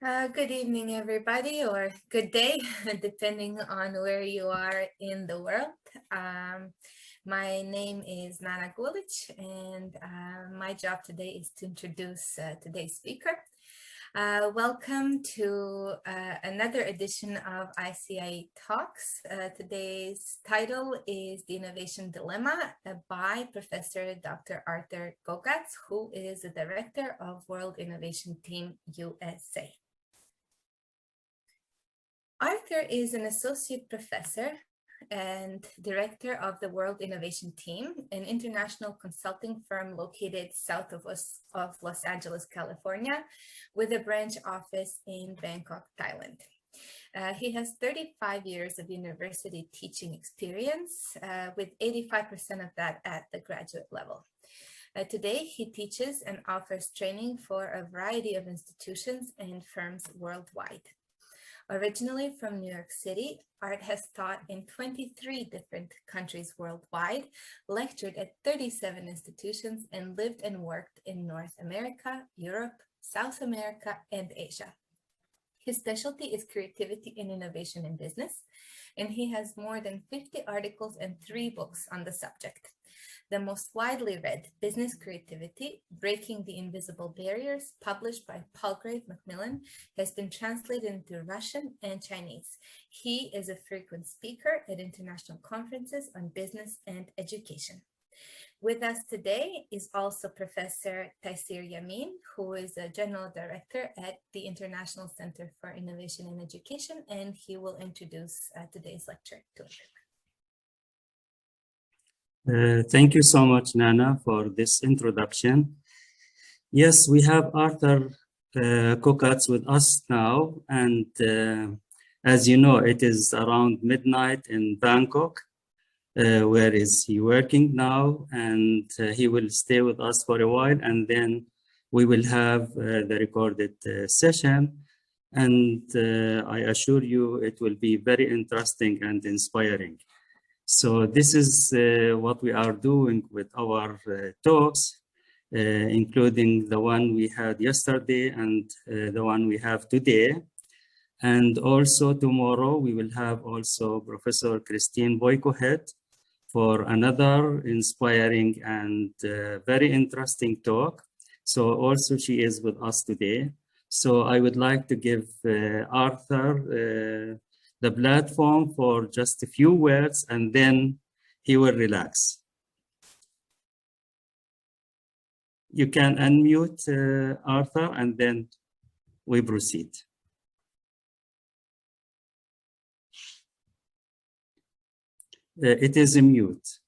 Good evening, everybody, or good day, depending on where you are in the world. My name is Nana Gulic, and my job today is to introduce today's speaker. Welcome to another edition of ICIE Talks. Today's title is The Innovation Dilemma by Professor Dr. Arthur Gogatz, who is the Director of World Innovation Team USA. Arthur is an associate professor and director of the World Innovation Team, an international consulting firm located south of Los Angeles, California, with a branch office in Bangkok, Thailand. He has 35 years of university teaching experience, with 85% of that at the graduate level. Today, he teaches and offers training for a variety of institutions and firms worldwide. Originally from New York City, Art has taught in 23 different countries worldwide, lectured at 37 institutions, and lived and worked in North America, Europe, South America, and Asia. His specialty is creativity and innovation in business, and he has more than 50 articles and 3 books on the subject. The most widely read, Business Creativity, Breaking the Invisible Barriers, published by Palgrave Macmillan, has been translated into Russian and Chinese. He is a frequent speaker at international conferences on business and education. With us today is also Professor Taysir Yamin, who is a General Director at the International Center for Innovation and Education, and he will introduce today's lecture to us. Thank you so much, Nana, for this introduction. Yes, we have Arthur Gogatz with us now, and as you know, it is around midnight in Bangkok. Where is he working now? And he will stay with us for a while, and then we will have the recorded session. And I assure you, it will be very interesting and inspiring. So this is what we are doing with our talks, including the one we had yesterday and the one we have today. And also tomorrow, we will have also Professor Christine Boyko-Head for another inspiring and very interesting talk. So also she is with us today. So I would like to give Arthur the platform for just a few words, and then he will relax. You can unmute Arthur, and then we proceed. It is a mute.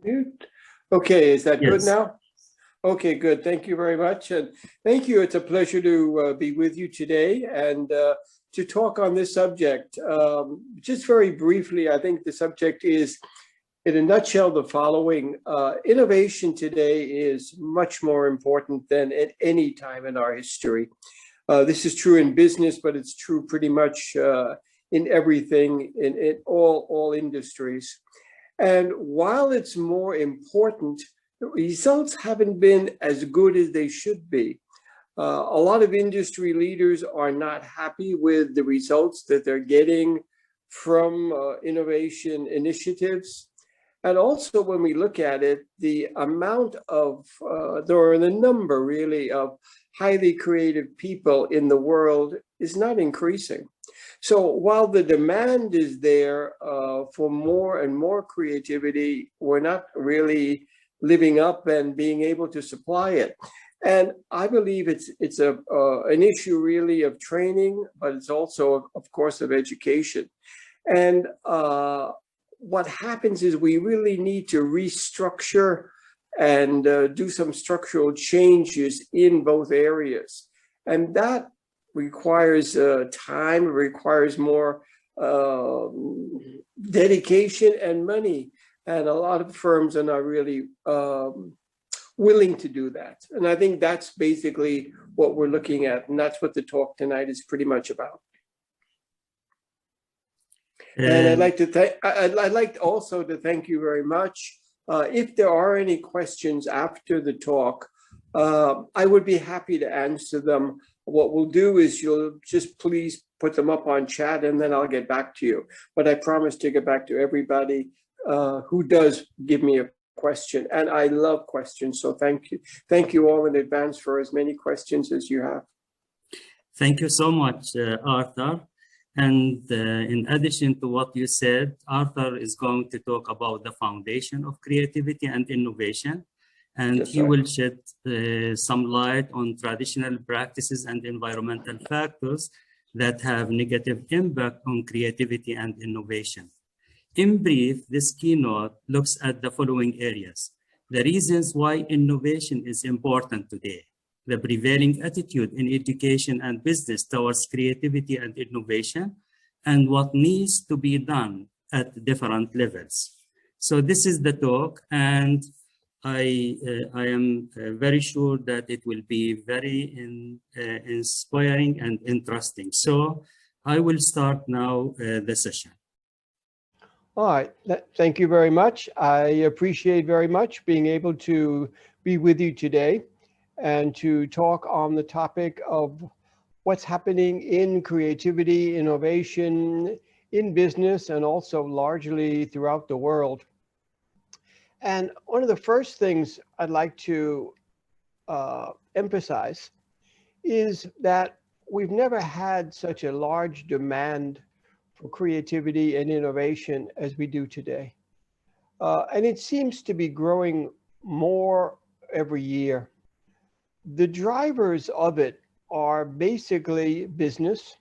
Mute. Okay, is that Yes. good now? Okay, good. Thank you very much. And thank you. It's a pleasure to be with you today and to talk on this subject. Just very briefly, I think the subject is, in a nutshell, the following. Innovation today is much more important than at any time in our history. This is true in business, but it's true pretty much in everything, in all industries. And while it's more important, the results haven't been as good as they should be. A lot of industry leaders are not happy with the results that they're getting from innovation initiatives. And also when we look at it, the amount of, the number really of highly creative people in the world is not increasing. So while the demand is there for more and more creativity, we're not really living up and being able to supply it. And I believe it's an issue really of training, but it's also, of course, of education. And what happens is we really need to restructure and do some structural changes in both areas. And that requires time, requires more dedication and money. And a lot of firms are not really willing to do that. And I think that's basically what we're looking at. And that's what the talk tonight is pretty much about. And I'd like also to thank you very much. If there are any questions after the talk, I would be happy to answer them what we'll do is you'll just please put them up on chat and then I'll get back to you. But I promise to get back to everybody who does give me a question. And I love questions. So thank you. Thank you all in advance for as many questions as you have. Thank you so much, Arthur. And in addition to what you said, Arthur is going to talk about the foundation of creativity and innovation. And he will shed some light on traditional practices and environmental factors that have negative impact on creativity and innovation. In brief, this keynote looks at the following areas: the reasons why innovation is important today, the prevailing attitude in education and business towards creativity and innovation, and what needs to be done at different levels. So this is the talk, and I am very sure that it will be very inspiring and interesting. So I will start now the session. All right, thank you very much. I appreciate very much being able to be with you today and to talk on the topic of what's happening in creativity, innovation, in business, and also largely throughout the world. And one of the first things I'd like to emphasize is that we've never had such a large demand for creativity and innovation as we do today. And it seems to be growing more every year. The drivers of it are basically business,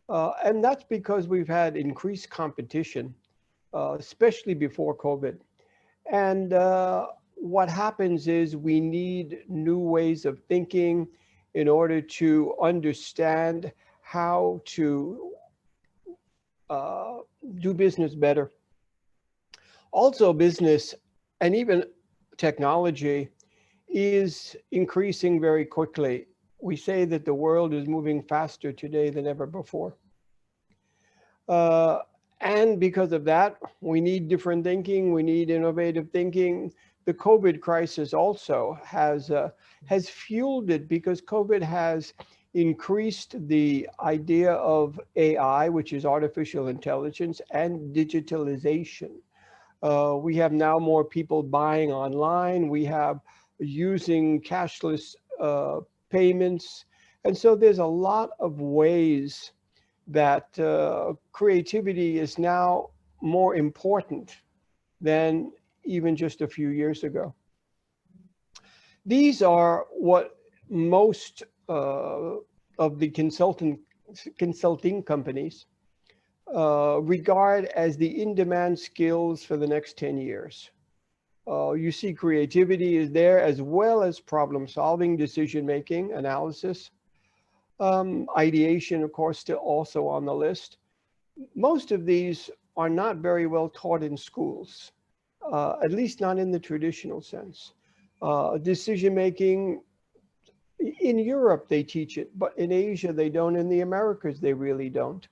and that's because we've had increased competition, especially before COVID. And what happens is we need new ways of thinking in order to understand how to do business better. Also, business and even technology is increasing very quickly. We say that the world is moving faster today than ever before. And because of that, we need different thinking, we need innovative thinking. The COVID crisis also has fueled it, because COVID has increased the idea of AI, which is artificial intelligence, and digitalization. We have now more people buying online. We have using cashless payments. And so there's a lot of ways that creativity is now more important than even just a few years ago. These are what most of the consulting companies regard as the in-demand skills for the next 10 years. You see creativity is there, as well as problem solving, decision making, analysis, ideation, of course, still also on the list. Most of these are not very well taught in schools, at least not in the traditional sense. Decision making, in Europe they teach it, but in Asia they don't, in the Americas they really don't.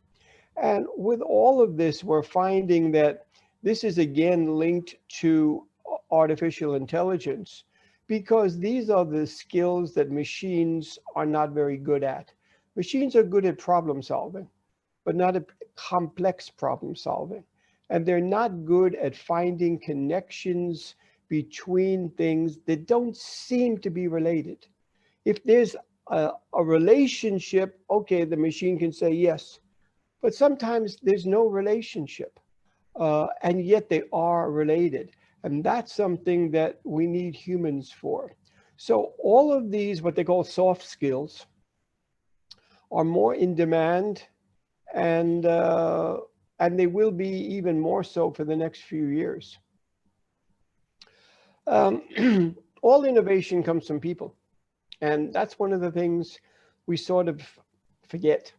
And with all of this, we're finding that this is again linked to artificial intelligence, because these are the skills that machines are not very good at. Machines are good at problem solving, but not at complex problem solving. And they're not good at finding connections between things that don't seem to be related. If there's a relationship, okay, the machine can say yes, but sometimes there's no relationship, and yet they are related. And that's something that we need humans for. So all of these, what they call soft skills, are more in demand, and they will be even more so for the next few years. All innovation comes from people. And that's one of the things we sort of forget.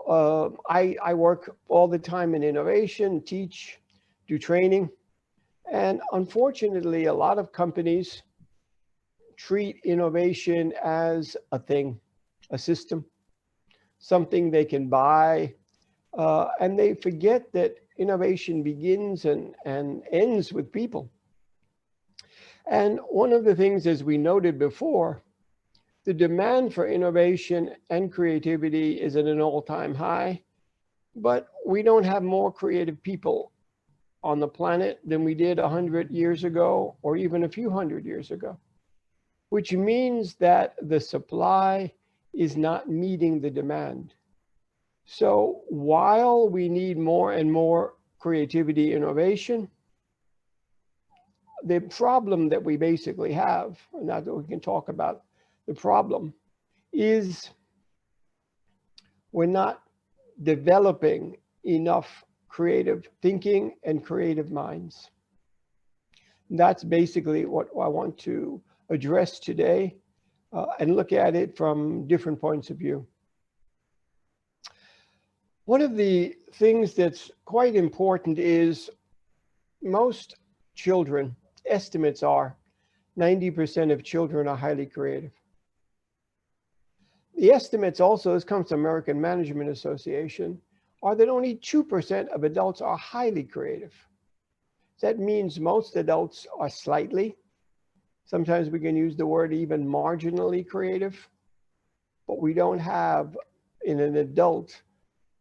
I work all the time in innovation, teach, do training. And unfortunately, a lot of companies treat innovation as a thing, a system, something they can buy. And they forget that innovation begins and ends with people. And one of the things, as we noted before, the demand for innovation and creativity is at an all-time high, but we don't have more creative people on the planet than we did 100 years ago, or even a few hundred years ago, which means that the supply is not meeting the demand. So while we need more and more creativity, innovation, the problem that we basically have, now that we can talk about the problem, is we're not developing enough creative thinking and creative minds. That's basically what I want to address today and look at it from different points of view. One of the things that's quite important is most children, estimates are 90% of children are highly creative. The estimates also, this comes from American Management Association, are that only 2% of adults are highly creative. That means most adults are slightly, sometimes we can use the word even marginally creative, but we don't have in an adult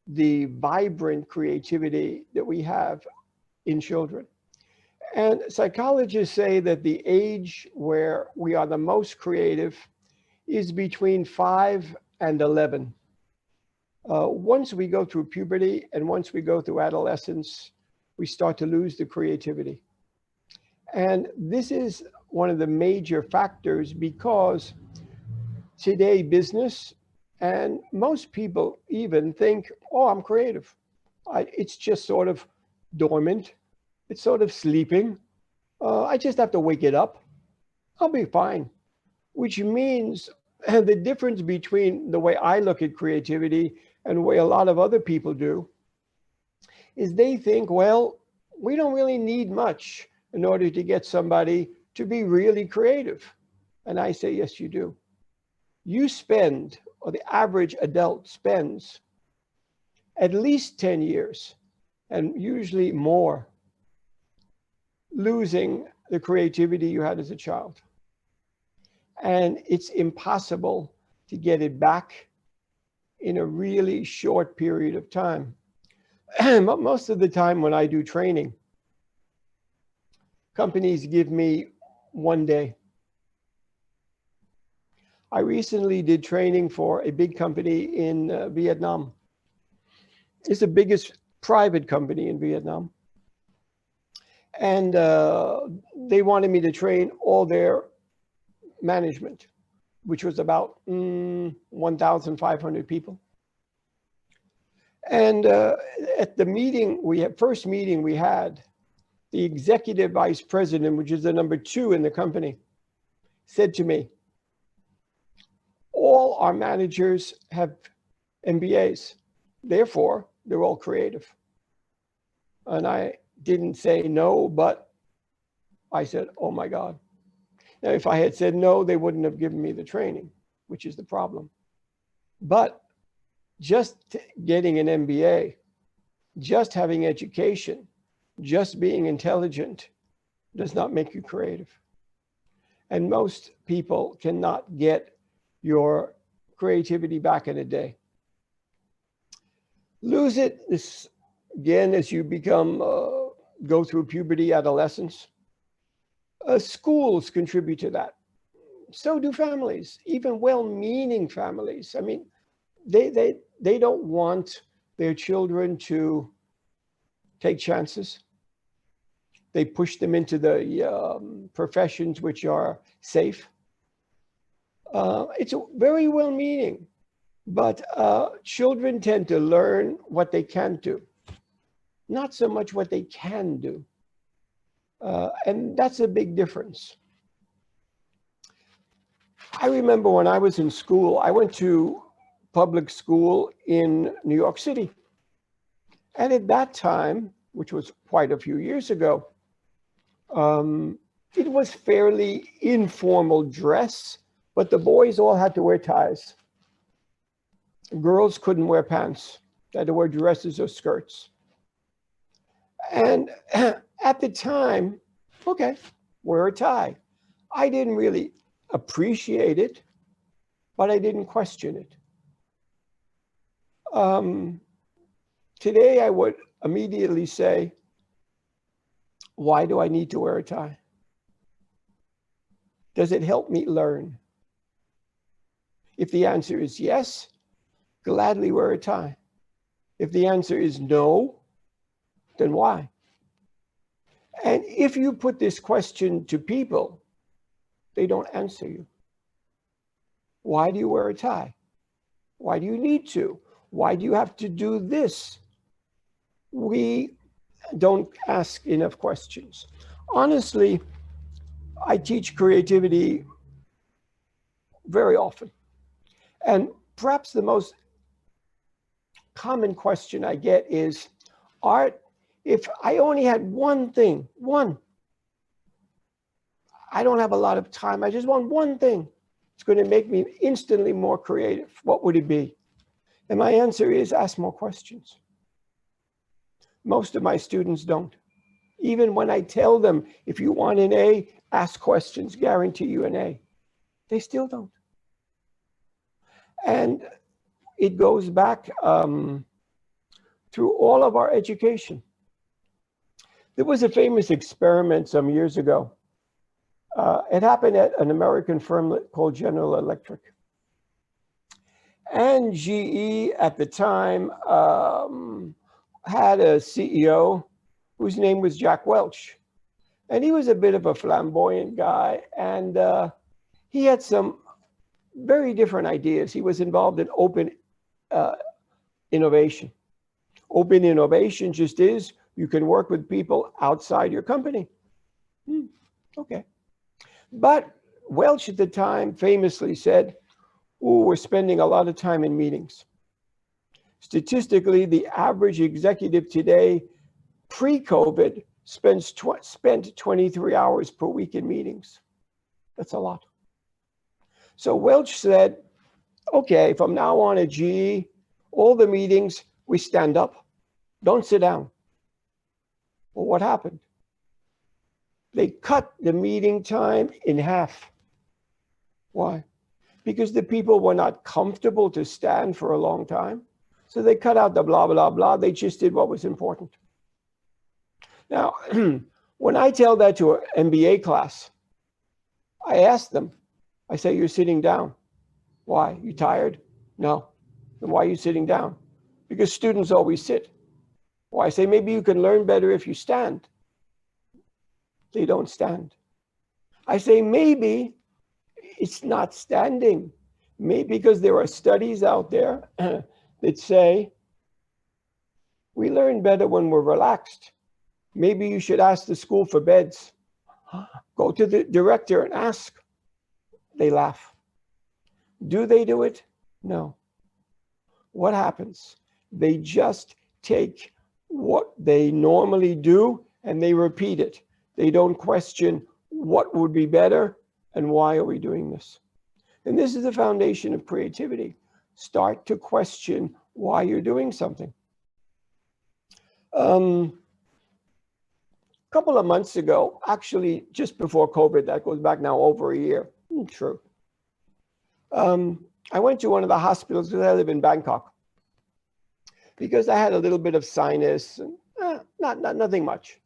the vibrant creativity that we have in children. And psychologists say that the age where we are the most creative is between 5 and 11. Once we go through puberty and once we go through adolescence, we start to lose the creativity. And this is one of the major factors because today business and most people even think, oh, I'm creative. It's just sort of dormant. It's sort of sleeping. I just have to wake it up. I'll be fine. Which means the difference between the way I look at creativity and the way a lot of other people do is they think, well, we don't really need much in order to get somebody to be really creative. And I say, yes, you do. You spend, or the average adult spends, at least 10 years, and usually more, losing the creativity you had as a child. And it's impossible to get it back in a really short period of time. Most of the time when I do training, companies give me 1 day. I recently did training for a big company in Vietnam. It's the biggest private company in Vietnam. And they wanted me to train all their management, which was about 1,500 people. And at the meeting, first meeting we had, the executive vice president, which is the number 2 in the company, said to me, all our managers have MBAs, therefore they're all creative. And I didn't say no, but I said, oh my God. Now, if I had said no, they wouldn't have given me the training, which is the problem. But just getting an MBA, just having education, just being intelligent does not make you creative. And most people cannot get your creativity back in a day. Lose it, again, as you go through puberty, adolescence. Schools contribute to that. So do families, even well-meaning families. I mean, they don't want their children to take chances. They push them into the professions which are safe. It's very well-meaning, but children tend to learn what they can't do, not so much what they can do. And that's a big difference. I remember when I was in school, I went to public school in New York City. And at that time, which was quite a few years ago, it was fairly informal dress, but the boys all had to wear ties. Girls couldn't wear pants. They had to wear dresses or skirts. And at the time, okay, wear a tie. I didn't really appreciate it, but I didn't question it. Today, I would immediately say, why do I need to wear a tie? Does it help me learn? If the answer is yes, gladly wear a tie. If the answer is no, then why? And if you put this question to people, they don't answer you. Why do you wear a tie? Why do you need to? Why do you have to do this? We don't ask enough questions. Honestly, I teach creativity very often. And perhaps the most common question I get is, Art, if I only had one thing, I don't have a lot of time, I just want one thing, it's going to make me instantly more creative, what would it be? And my answer is, ask more questions. Most of my students don't. Even when I tell them, if you want an A, ask questions, guarantee you an A. They still don't. And it goes back through all of our education. There was a famous experiment some years ago. It happened at an American firm called General Electric. And GE at the time had a CEO whose name was Jack Welch. And he was a bit of a flamboyant guy. And he had some very different ideas. He was involved in open innovation. Open innovation just is, you can work with people outside your company. Okay. But Welch at the time famously said, "Ooh, we're spending a lot of time in meetings." Statistically, the average executive today, pre-COVID, spent 23 hours per week in meetings. That's a lot. So Welch said, okay, from now on at GE, all the meetings, we stand up. Don't sit down. Well, what happened? They cut the meeting time in half. Why? Because the people were not comfortable to stand for a long time. So they cut out the blah, blah, blah. They just did what was important. Now, when I tell that to an MBA class, I ask them, I say, you're sitting down. Why? You tired? No. Then why are you sitting down? Because students always sit. Well, I say, maybe you can learn better if you stand. They don't stand. I say, maybe it's not standing. Maybe because there are studies out there that say we learn better when we're relaxed. Maybe you should ask the school for beds. Go to the director and ask. They laugh. Do they do it? No. What happens? They just take what they normally do and they repeat it. They don't question what would be better and why are we doing this. And this is the foundation of creativity. Start to question why you're doing something. A couple of months ago, actually just before COVID, that goes back now over a year, true. I went to one of the hospitals because I live in Bangkok because I had a little bit of sinus, and, nothing much.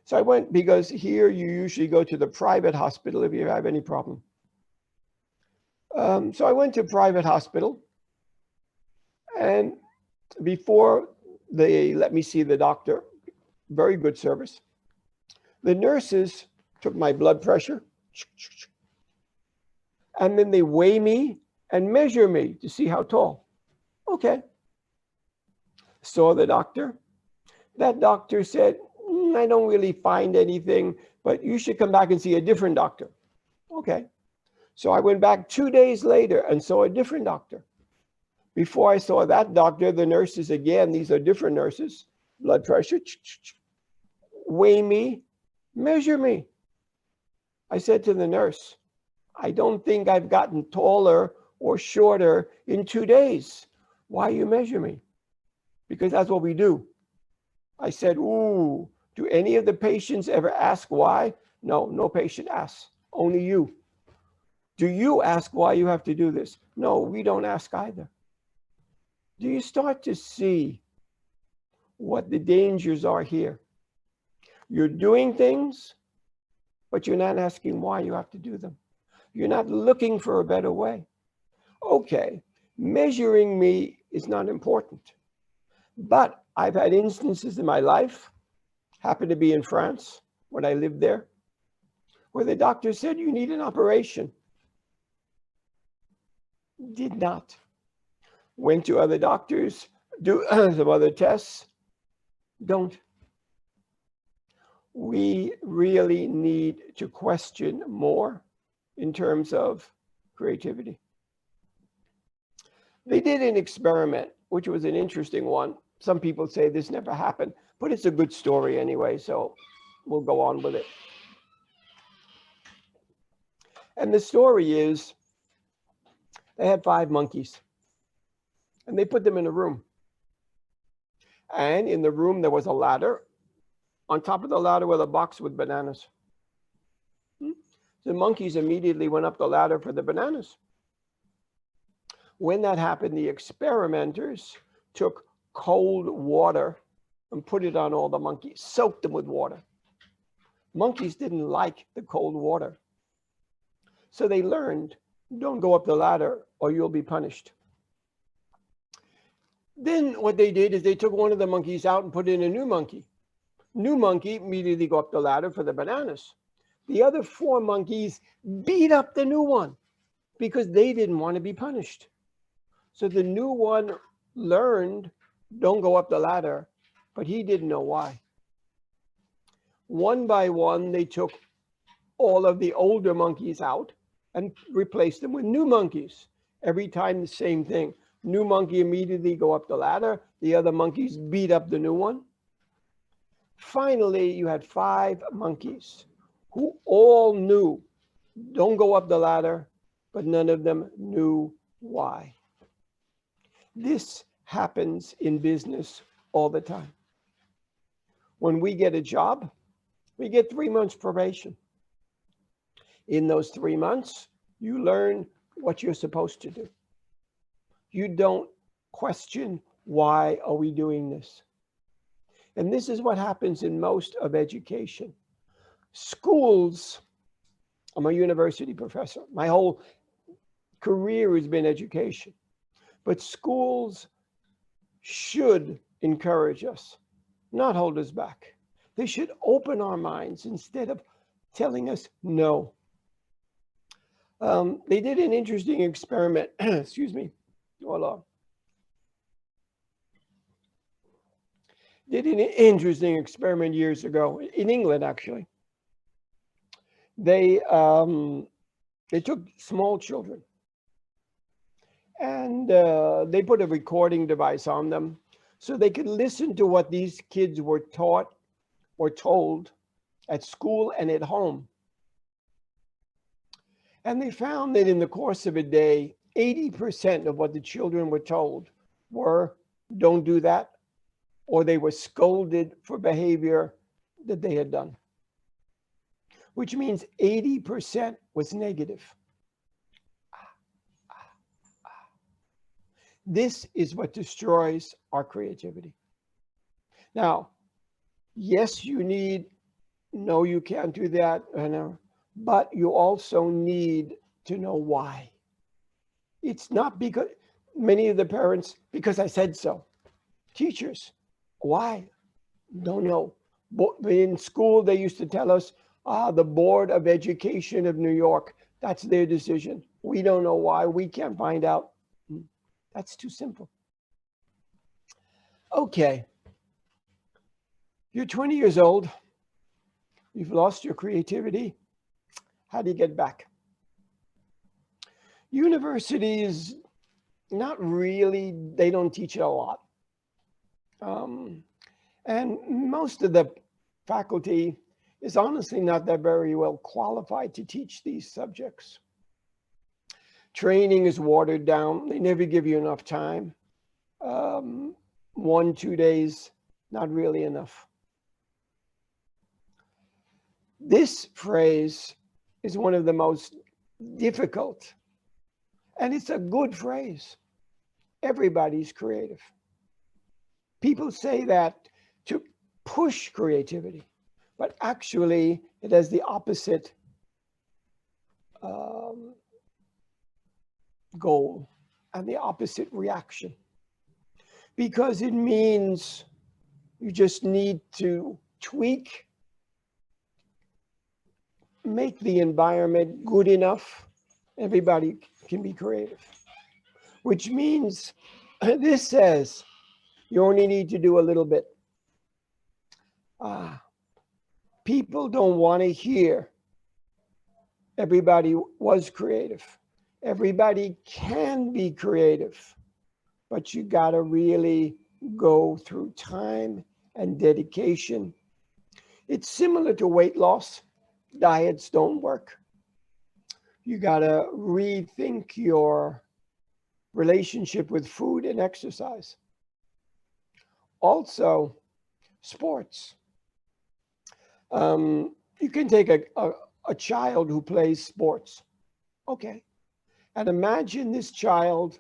So I went because here you usually go to the private hospital if you have any problem. So I went to a private hospital, and before they let me see the doctor, very good service, the nurses took my blood pressure, and then they weigh me and measure me to see how tall. Okay. Saw the doctor. That doctor said, I don't really find anything, but you should come back and see a different doctor. Okay. So I went back 2 days later and saw a different doctor. Before I saw that doctor, the nurses, again, these are different nurses, blood pressure, weigh me, measure me. I said to the nurse, I don't think I've gotten taller or shorter in 2 days. Why you measure me? Because that's what we do. I said, ooh, do any of the patients ever ask why? No, no patient asks, only you. Do you ask why you have to do this? No, we don't ask either. Do you start to see what the dangers are here? You're doing things, but you're not asking why you have to do them. You're not looking for a better way. Okay, measuring me is not important, but I've had instances in my life, happened to be in France when I lived there, where the doctor said, you need an operation. Did not. Went to other doctors, do some other tests, don't. We really need to question more in terms of creativity. They did an experiment, which was an interesting one. Some people say this never happened, but it's a good story anyway, so we'll go on with it. And the story is, they had 5 monkeys, and they put them in a room. And in the room, there was a ladder. On top of the ladder was a box with bananas. The monkeys immediately went up the ladder for the bananas. When that happened, the experimenters took cold water and put it on all the monkeys, soaked them with water. Monkeys didn't like the cold water. So they learned, don't go up the ladder or you'll be punished. Then what they did is they took one of the monkeys out and put in a new monkey. New monkey immediately go up the ladder for the bananas. The other 4 monkeys beat up the new one because they didn't want to be punished. So the new one learned, don't go up the ladder, but he didn't know why. One by one, they took all of the older monkeys out and replaced them with new monkeys. Every time the same thing. New monkey immediately go up the ladder. The other monkeys beat up the new one. Finally, you had 5 monkeys who all knew, don't go up the ladder, but none of them knew why. This happens in business all the time. When we get a job, we get 3 months probation. In those 3 months, you learn what you're supposed to do. You don't question, why are we doing this? And this is what happens in most of education. Schools, I'm a university professor. My whole career has been education. But schools should encourage us, not hold us back. They should open our minds instead of telling us no. They did an interesting experiment. Excuse me. Hold on. Did an interesting experiment years ago in England, actually. They took small children and they put a recording device on them so they could listen to what these kids were taught or told at school and at home. And they found that in the course of a day, 80% of what the children were told were, don't do that, or they were scolded for behavior that they had done, which means 80% was negative. This is what destroys our creativity. Now, yes, you need, no, you can't do that, but you also need to know why. It's not because, many of the parents, because I said so. Teachers, why? Don't know. In school, they used to tell us, the Board of Education of New York, that's their decision. We don't know why, we can't find out. That's too simple. Okay. You're 20 years old. You've lost your creativity. How do you get back? Universities, not really, they don't teach it a lot. And most of the faculty is honestly not that very well qualified to teach these subjects. Training is watered down. They never give you enough time. 1-2 days, not really enough. This phrase is one of the most difficult. And it's a good phrase. Everybody's creative. People say that to push creativity, but actually it has the opposite goal and the opposite reaction, because it means you just need to tweak, make the environment good enough. Everybody can be creative, which means this says you only need to do a little bit. People don't want to hear everybody was creative. Everybody can be creative, but you got to really go through time and dedication. It's similar to weight loss. Diets don't work. You got to rethink your relationship with food and exercise. Also, sports. You can take a child who plays sports. Okay. And imagine this child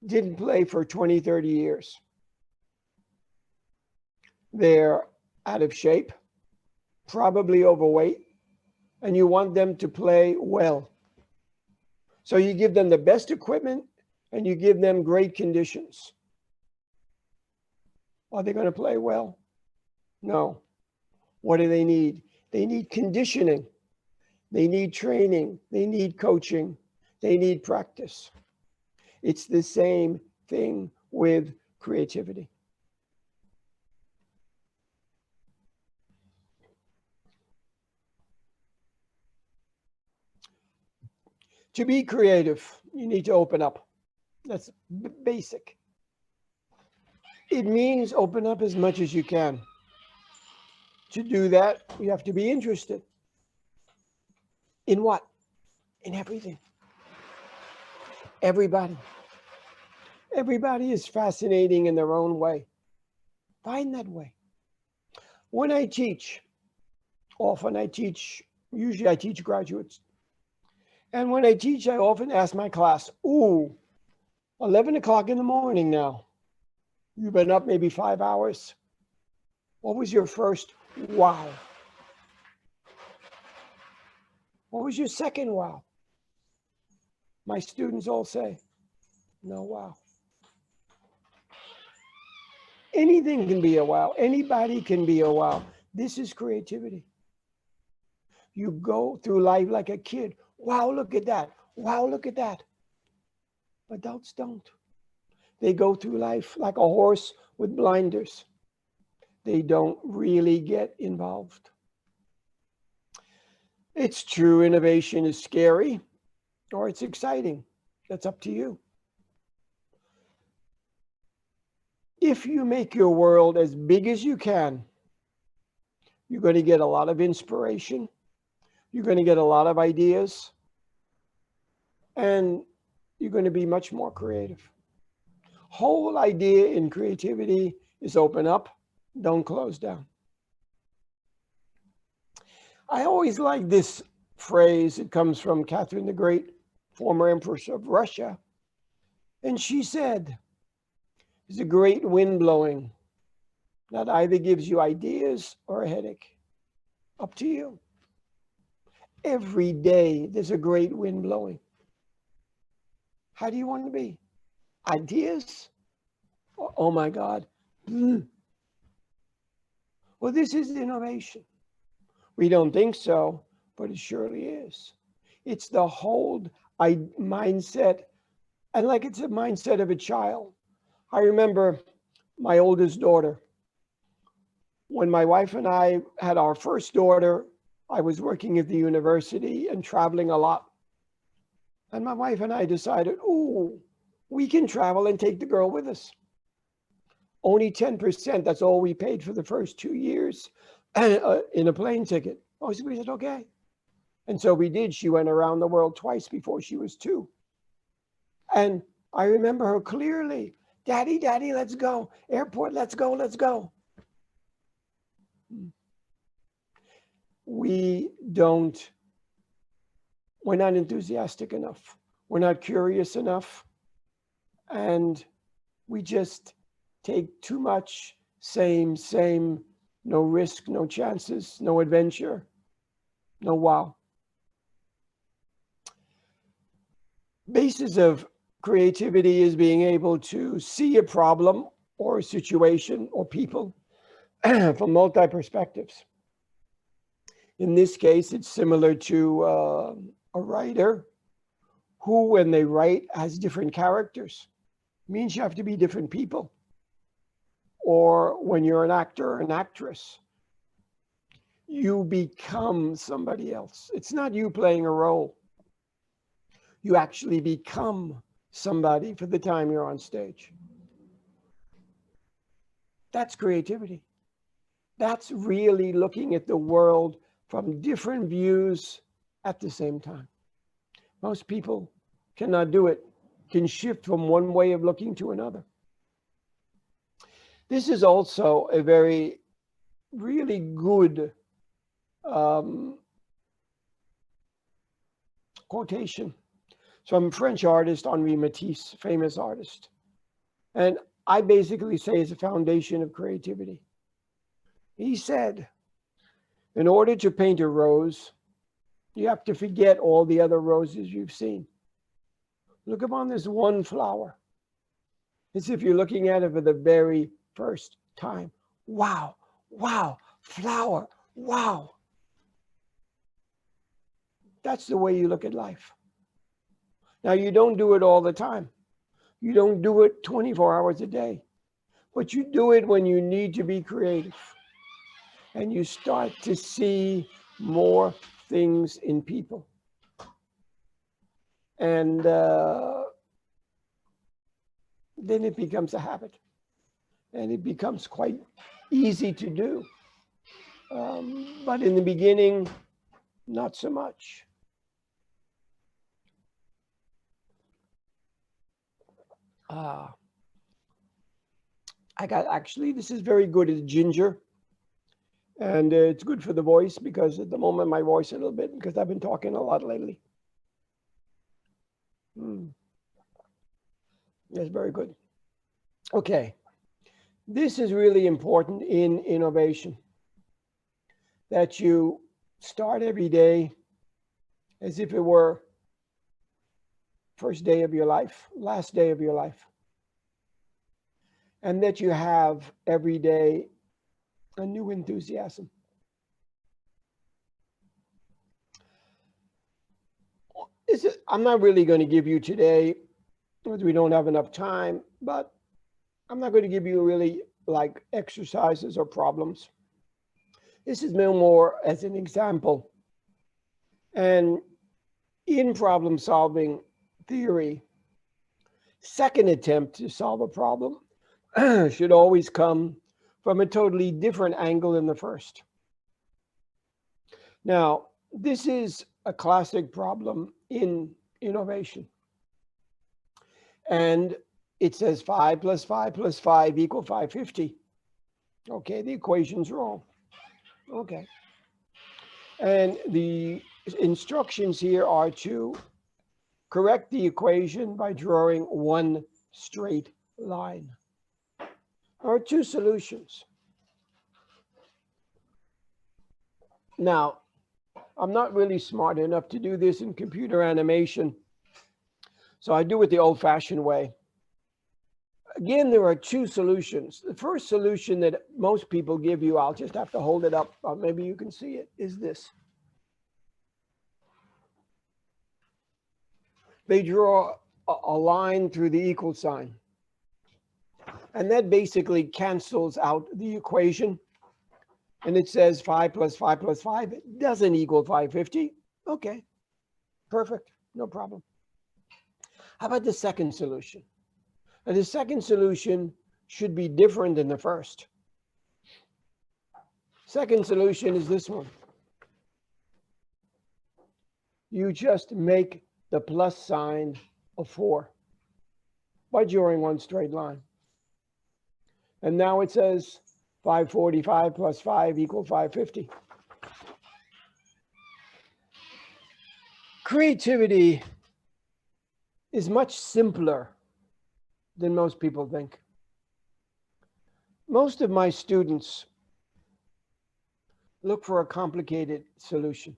didn't play for 20, 30 years. They're out of shape, probably overweight, and you want them to play well. So you give them the best equipment and you give them great conditions. Are they going to play well? No. What do they need? They need conditioning. They need training. They need coaching. They need practice. It's the same thing with creativity. To be creative, you need to open up. That's basic. It means open up as much as you can. To do that, you have to be interested. In what? In everything. Everybody. Everybody is fascinating in their own way. Find that way. When I teach, usually I teach graduates. And when I teach, I often ask my class, 11 o'clock in the morning now. You've been up maybe 5 hours. What was your first wow? What was your second wow? My students all say, no wow. Anything can be a wow. Anybody can be a wow. This is creativity. You go through life like a kid. Wow, look at that. Wow, look at that. Adults don't. They go through life like a horse with blinders. They don't really get involved. It's true, innovation is scary or it's exciting. That's up to you. If you make your world as big as you can, you're going to get a lot of inspiration. You're going to get a lot of ideas. And you're going to be much more creative. Whole idea in creativity is open up, don't close down. I always like this phrase. It comes from Catherine the Great, former Empress of Russia. And she said, there's a great wind blowing that either gives you ideas or a headache. Up to you. Every day there's a great wind blowing. How do you want to be? Ideas? Oh my God. Well, this is innovation. We don't think so, but it surely is. It's the whole mindset, and like it's a mindset of a child. I remember my oldest daughter. When my wife and I had our first daughter, I was working at the university and traveling a lot. And my wife and I decided, we can travel and take the girl with us. Only 10%, that's all we paid for the first 2 years in a plane ticket. So we said, okay. And so we did. She went around the world twice before she was 2. And I remember her clearly. Daddy, Daddy, let's go. Airport, let's go, let's go. We don't we're not enthusiastic enough. We're not curious enough. And we just take too much, same, no risk, no chances, no adventure, no wow. Basis of creativity is being able to see a problem or a situation or people from multi perspectives. In this case, it's similar to a writer who, when they write, has different characters. It means you have to be different people. Or when you're an actor or an actress, you become somebody else. It's not you playing a role. You actually become somebody for the time you're on stage. That's creativity. That's really looking at the world from different views at the same time. Most people cannot do it, can shift from one way of looking to another. This is also a very, really good quotation. So I'm a French artist, Henri Matisse, famous artist. And I basically say it's a foundation of creativity. He said, in order to paint a rose, you have to forget all the other roses you've seen. Look upon this one flower. As if you're looking at it for the very first time. Wow, wow, flower, wow. That's the way you look at life. Now, you don't do it all the time. You don't do it 24 hours a day. But you do it when you need to be creative. And you start to see more things in people. And then it becomes a habit. And it becomes quite easy to do. But in the beginning, not so much. This is very good as ginger. And it's good for the voice because at the moment my voice a little bit because I've been talking a lot lately. That's very good. Okay. This is really important in innovation, that you start every day as if it were first day of your life, last day of your life. And that you have every day a new enthusiasm. I'm not really going to give you today, because we don't have enough time, but I'm not going to give you really like exercises or problems. This is no more as an example. And in problem solving theory, second attempt to solve a problem should always come from a totally different angle than the first. Now, this is a classic problem in innovation. And it says 5 + 5 + 5 = 550. Okay, the equation's wrong. Okay. And the instructions here are to correct the equation by drawing one straight line. There are two solutions. Now, I'm not really smart enough to do this in computer animation, so I do it the old-fashioned way. Again, there are two solutions. The first solution that most people give you, I'll just have to hold it up, or maybe you can see it, is this. They draw a line through the equal sign. And that basically cancels out the equation. And it says 5 + 5 + 5. It doesn't equal 550. Okay, perfect, no problem. How about the second solution? Now, the second solution should be different than the first. Second solution is this one. You just make the plus sign a 4 by drawing one straight line. And now it says 545 + 5 = 550. Creativity is much simpler than most people think. Most of my students look for a complicated solution.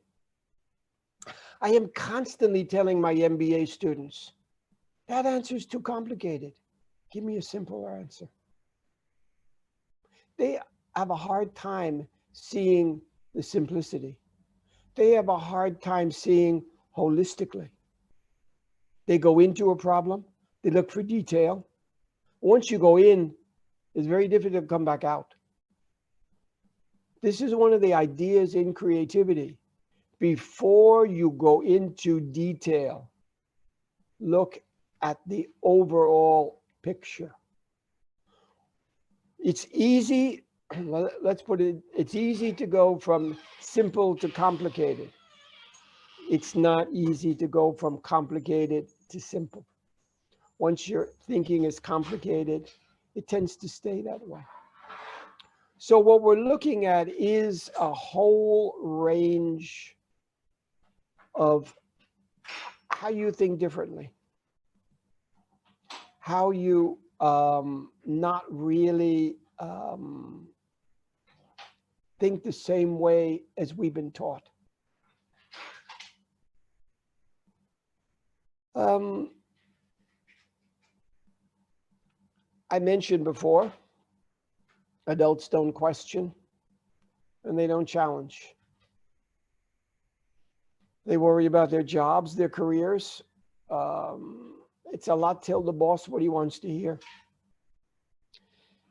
I am constantly telling my MBA students, that answer is too complicated. Give me a simpler answer. They have a hard time seeing the simplicity. They have a hard time seeing holistically. They go into a problem, they look for detail. Once you go in, it's very difficult to come back out. This is one of the ideas in creativity. Before you go into detail, look at the overall picture. It's easy, let's put it, it's easy to go from simple to complicated. It's not easy to go from complicated to simple. Once your thinking is complicated, it tends to stay that way. So what we're looking at is a whole range of how you think differently, how you not really think the same way as we've been taught. I mentioned before, adults don't question and they don't challenge. They worry about their jobs, their careers. It's a lot, tell the boss what he wants to hear.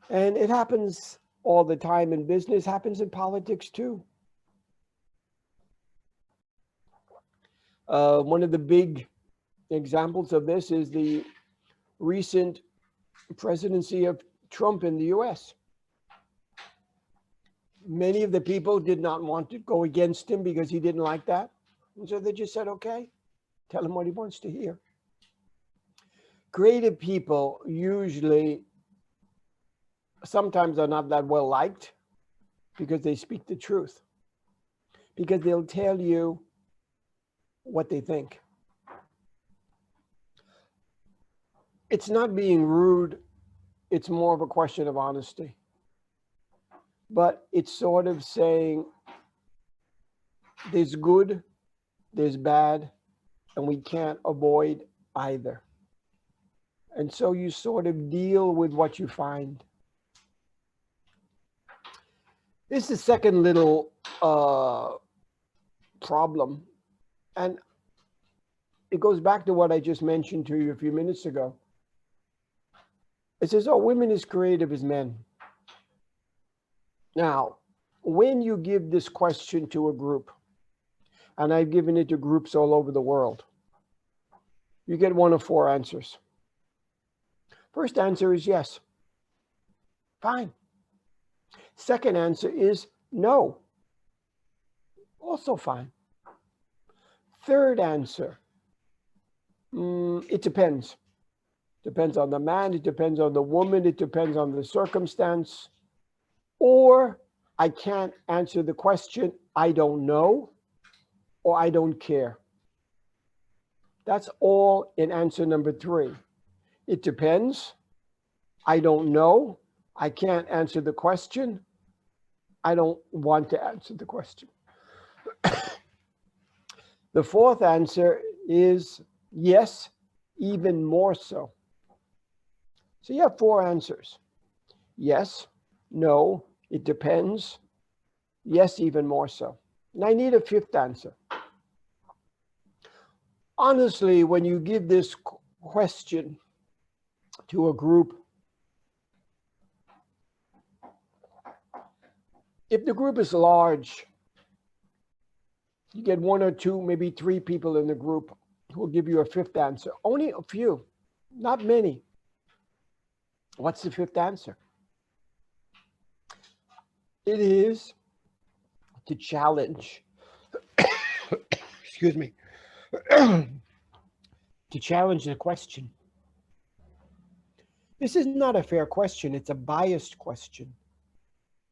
And it happens all the time in business, happens in politics too. One of the big examples of this is the recent presidency of Trump in the US. Many of the people did not want to go against him because he didn't like that. And so they just said, okay, tell him what he wants to hear. Creative people usually, sometimes are not that well liked because they speak the truth, because they'll tell you what they think. It's not being rude, it's more of a question of honesty. But it's sort of saying there's good, there's bad, and we can't avoid either. And so you sort of deal with what you find. This is the second little problem. And it goes back to what I just mentioned to you a few minutes ago. It says, oh, women as creative as men. Now, when you give this question to a group, and I've given it to groups all over the world, you get one of four answers. First answer is yes. Fine. Second answer is no. Also fine. Third answer, it depends. Depends on the man, it depends on the woman, it depends on the circumstance. Or I can't answer the question, I don't know, or I don't care. That's all in answer number 3. It depends, I don't know, I can't answer the question, I don't want to answer the question. The fourth answer is yes, even more so. So you have 4 answers. Yes, no, it depends. Yes, even more so. And I need a 5th answer. Honestly, when you give this question to a group, if the group is large, you get 1 or 2, maybe 3 people in the group who will give you a 5th answer. Only a few, not many. What's the 5th answer? It is to challenge, excuse me, to challenge the question. This is not a fair question, it's a biased question.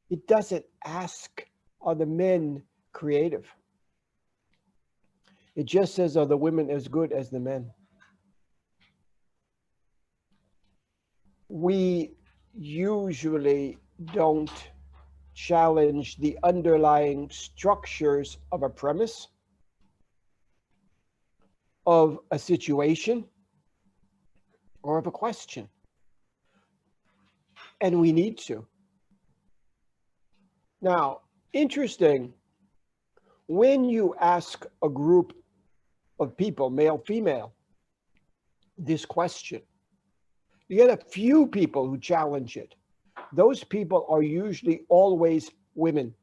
It doesn't ask, are the men creative? It just says, are the women as good as the men? We usually don't challenge the underlying structures of a premise, of a situation, or of a question. And we need to. Now, interesting, when you ask a group of people, male, female, this question, you get a few people who challenge it. Those people are usually always women.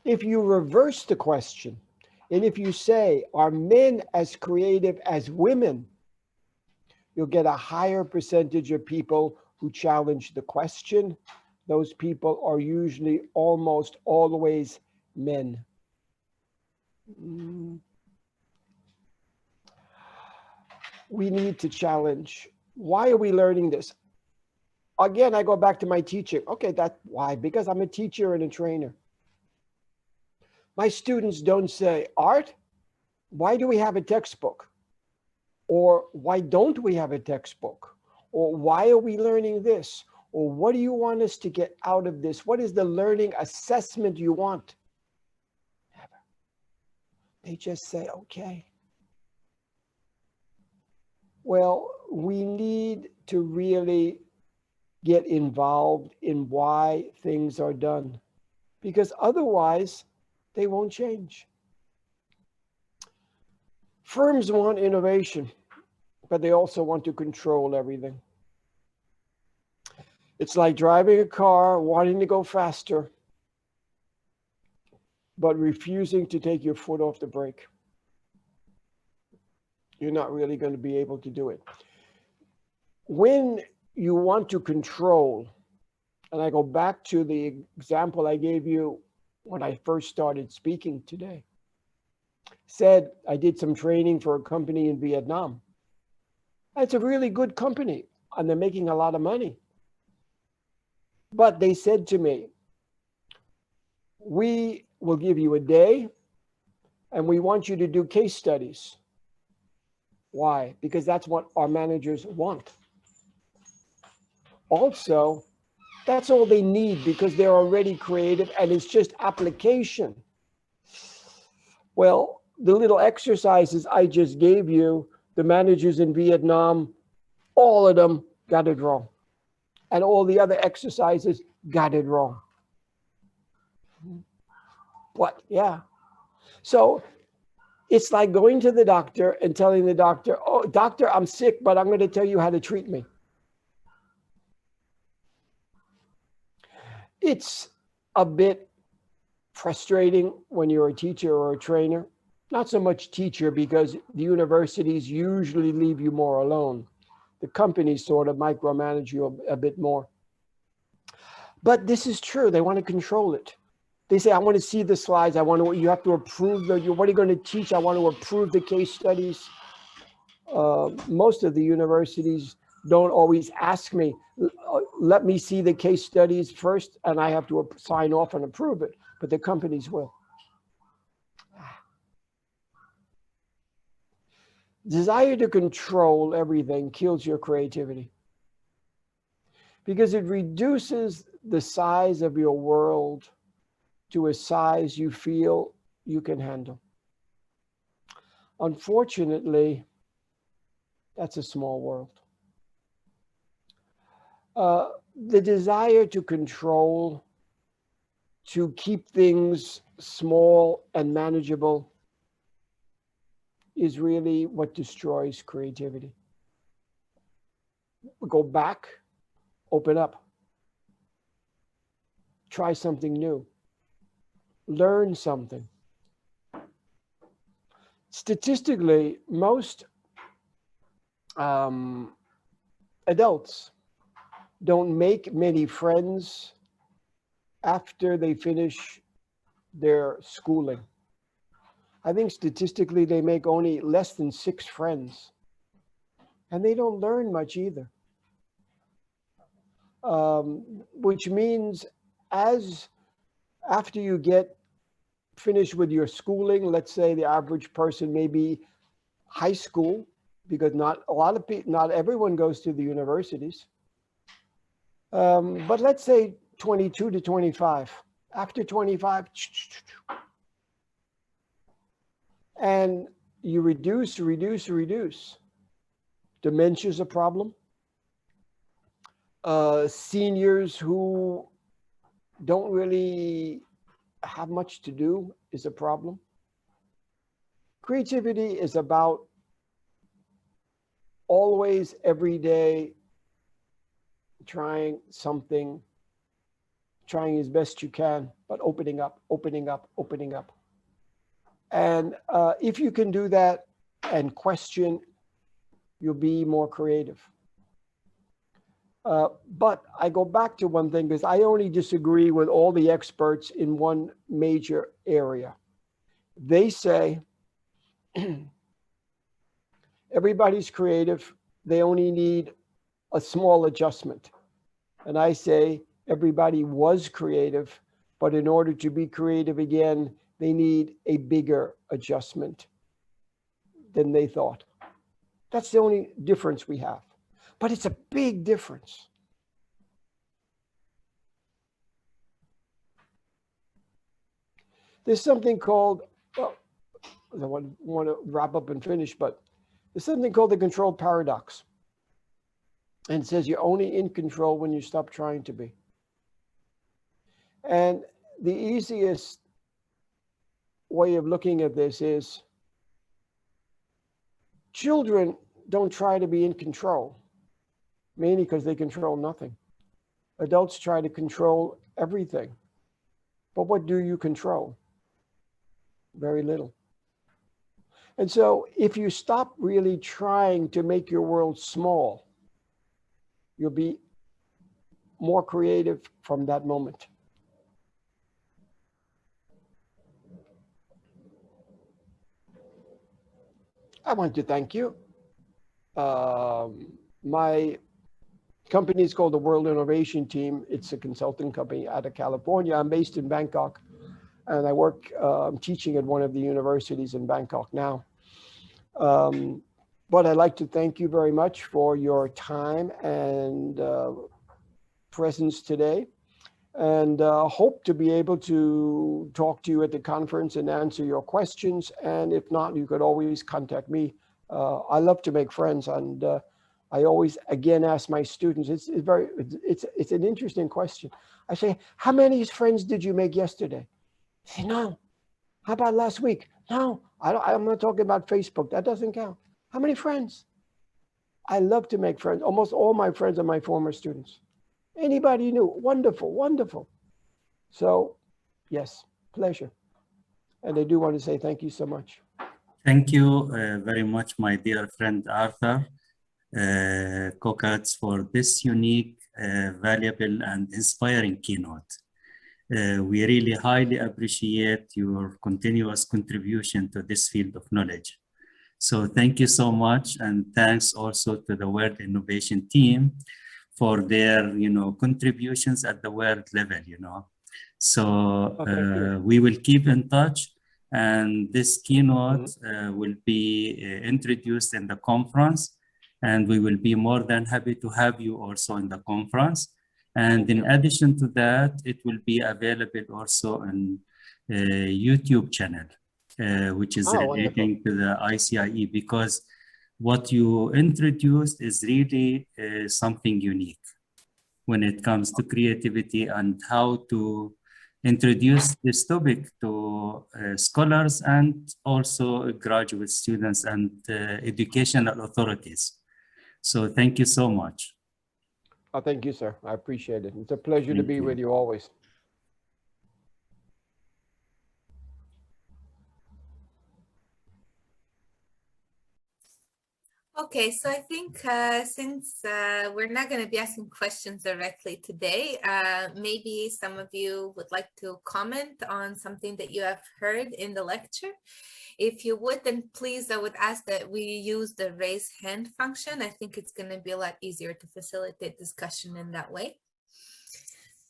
If you reverse the question, and if you say, are men as creative as women, you'll get a higher percentage of people who challenge the question. Those people are usually almost always men. We need to challenge. Why are we learning this? Again, I go back to my teaching. Okay, that's why, because I'm a teacher and a trainer. My students don't say, Art, why do we have a textbook? Or why don't we have a textbook? Or why are we learning this? Or what do you want us to get out of this? What is the learning assessment you want? Never. They just say, okay. Well, we need to really get involved in why things are done, because otherwise they won't change. Firms want innovation, but they also want to control everything. It's like driving a car, wanting to go faster, but refusing to take your foot off the brake. You're not really going to be able to do it. When you want to control, and I go back to the example I gave you when I first started speaking today, said I did some training for a company in Vietnam. It's a really good company, and they're making a lot of money. But they said to me, we will give you a day, and we want you to do case studies. Why? Because that's what our managers want. Also, that's all they need because they're already creative and it's just application. Well, the little exercises I just gave you, the managers in Vietnam, all of them got it wrong. And all the other exercises got it wrong. What? Yeah. So it's like going to the doctor and telling the doctor, oh, doctor, I'm sick, but I'm going to tell you how to treat me. It's a bit frustrating when you're a teacher or a trainer. Not so much teacher because the universities usually leave you more alone. The companies sort of micromanage you a bit more. But this is true. They want to control it. They say, I want to see the slides. You have to approve what are you going to teach? I want to approve the case studies. Most of the universities don't always ask me, let me see the case studies first, and I have to sign off and approve it, but the companies will. Desire to control everything kills your creativity because it reduces the size of your world to a size you feel you can handle. Unfortunately, that's a small world. The desire to control, to keep things small and manageable is really what destroys creativity. Go back, open up, try something new, learn something. Statistically, most adults don't make many friends after they finish their schooling. I think statistically they make only less than 6 friends. And they don't learn much either. Which means after you get finish with your schooling. Let's say the average person may be high school, because not a lot of people, not everyone goes to the universities. But let's say 22 to 25. After 25, and you reduce. Dementia is a problem. Seniors who don't really have much to do is a problem. Creativity is about always, every day, trying something, trying as best you can, but opening up. And if you can do that and question, you'll be more creative. But I go back to one thing, because I only disagree with all the experts in one major area. They say everybody's creative. They only need a small adjustment. And I say everybody was creative, but in order to be creative again, they need a bigger adjustment than they thought. That's the only difference we have. But it's a big difference. There's something called, well, I want to wrap up and finish, but there's something called the control paradox. And it says you're only in control when you stop trying to be. And the easiest way of looking at this is children don't try to be in control, mainly because they control nothing. Adults try to control everything. But what do you control? Very little. And so if you stop really trying to make your world small, you'll be more creative from that moment. I want to thank you. My company is called the World Innovation Team. It's a consulting company out of California. I'm based in Bangkok, and I work teaching at one of the universities in Bangkok now. But I'd like to thank you very much for your time and presence today, and hope to be able to talk to you at the conference and answer your questions. And if not, you could always contact me. I love to make friends, and I always, again, ask my students, it's an interesting question. I say, how many friends did you make yesterday? They say, no. How about last week? No, I'm not talking about Facebook. That doesn't count. How many friends? I love to make friends. Almost all my friends are my former students. Anybody new? Wonderful, wonderful. So, yes, pleasure. And I do want to say thank you so much. Thank you very much, my dear friend Arthur Gogatz, for this unique, valuable, and inspiring keynote. We really highly appreciate your continuous contribution to this field of knowledge. So thank you so much, and thanks also to the World Innovation Team for their, contributions at the world level, So we will keep in touch, and this keynote will be introduced in the conference, and we will be more than happy to have you also in the conference. And in addition to that, it will be available also on YouTube channel, which is relating to the ICIE, because what you introduced is really something unique when it comes to creativity and how to introduce this topic to scholars and also graduate students and educational authorities. So thank you so much. Oh, thank you, sir. I appreciate it. It's a pleasure to be with you always. Okay, so I think since we're not going to be asking questions directly today, maybe some of you would like to comment on something that you have heard in the lecture. If you would, then please, I would ask that we use the raise hand function. I think it's going to be a lot easier to facilitate discussion in that way.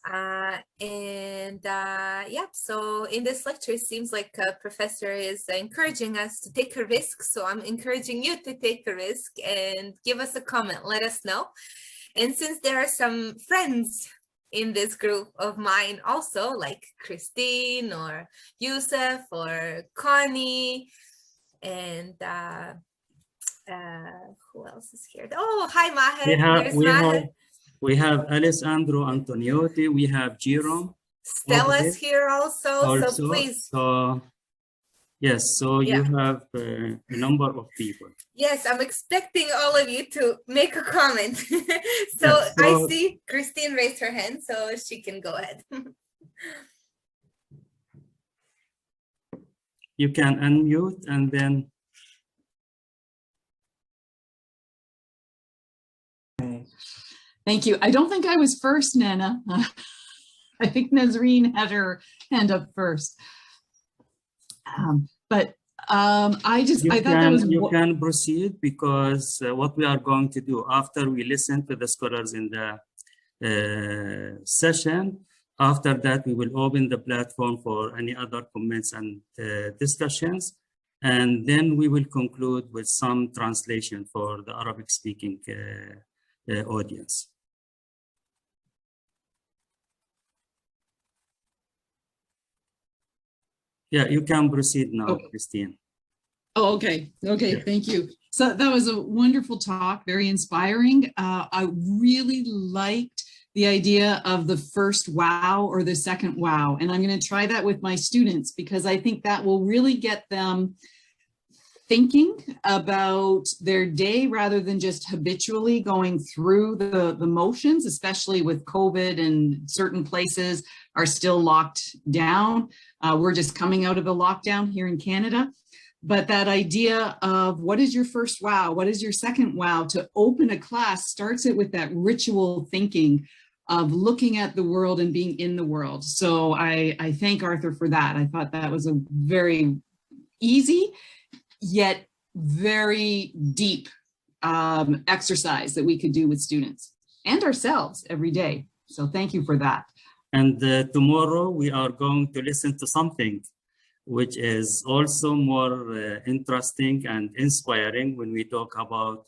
Yeah, so in this lecture, it seems like a professor is encouraging us to take a risk. So I'm encouraging you to take a risk and give us a comment, let us know. And since there are some friends in this group of mine also, like Christine or Yusuf or Connie, and who else is here? Oh, hi Maher. There's Maher. We have Alessandro Antoniotti, we have Jerome. Stella's here also, so please. So, yes, so you have a number of people. Yes, I'm expecting all of you to make a comment. So I see Christine raised her hand, so she can go ahead. You can unmute and then. Thank you. I don't think I was first, Nana. I think Nazreen had her hand up first. I thought that was. You can proceed because what we are going to do after we listen to the scholars in the session, after that we will open the platform for any other comments and discussions, and then we will conclude with some translation for the Arabic-speaking audience. Yeah, you can proceed now, okay. Christine. Oh, okay. Okay, yeah. Thank you. So that was a wonderful talk, very inspiring. I really liked the idea of the first wow or the second wow. And I'm going to try that with my students because I think that will really get them thinking about their day rather than just habitually going through the motions, especially with COVID and certain places are still locked down. We're just coming out of a lockdown here in Canada. But that idea of what is your first wow, what is your second wow, to open a class starts it with that ritual thinking of looking at the world and being in the world. So I thank Arthur for that. I thought that was a very easy yet very deep exercise that we could do with students and ourselves every day. So thank you for that. And tomorrow we are going to listen to something which is also more interesting and inspiring when we talk about,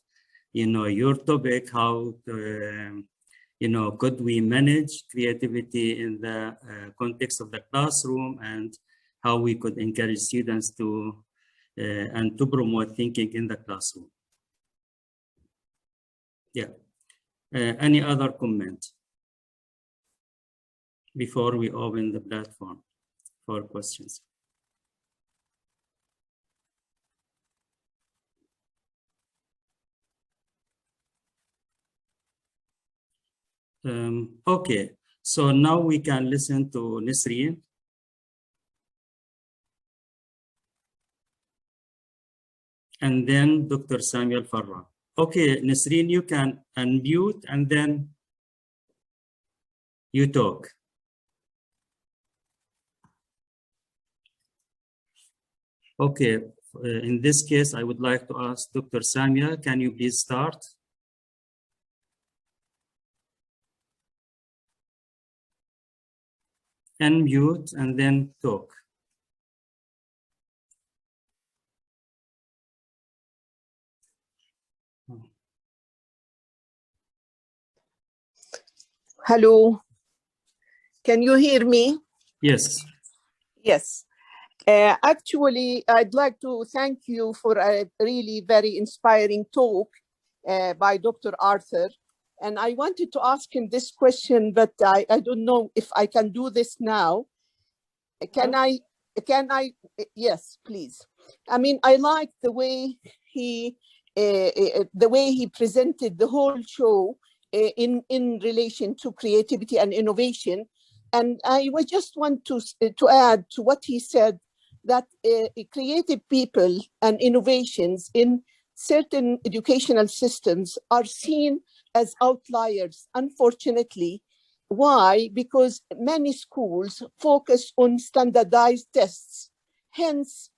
your topic, how, could we manage creativity in the context of the classroom and how we could encourage students to and to promote thinking in the classroom. Yeah. Any other comment before we open the platform for questions? Okay, so now we can listen to Nasreen. And then Dr. Samuel Farra. Okay, Nasreen, you can unmute and then you talk. Okay, in this case, I would like to ask Dr. Samuel, can you please start? Unmute and then talk. Hello, can you hear me? Yes. Yes. Actually, I'd like to thank you for a really very inspiring talk by Dr. Arthur. And I wanted to ask him this question, but I don't know if I can do this now. Can I, yes, please. I mean, I like the way he presented the whole show in relation to creativity and innovation. And I would just want to add to what he said, that creative people and innovations in certain educational systems are seen as outliers, unfortunately. Why? Because many schools focus on standardized tests. Hence,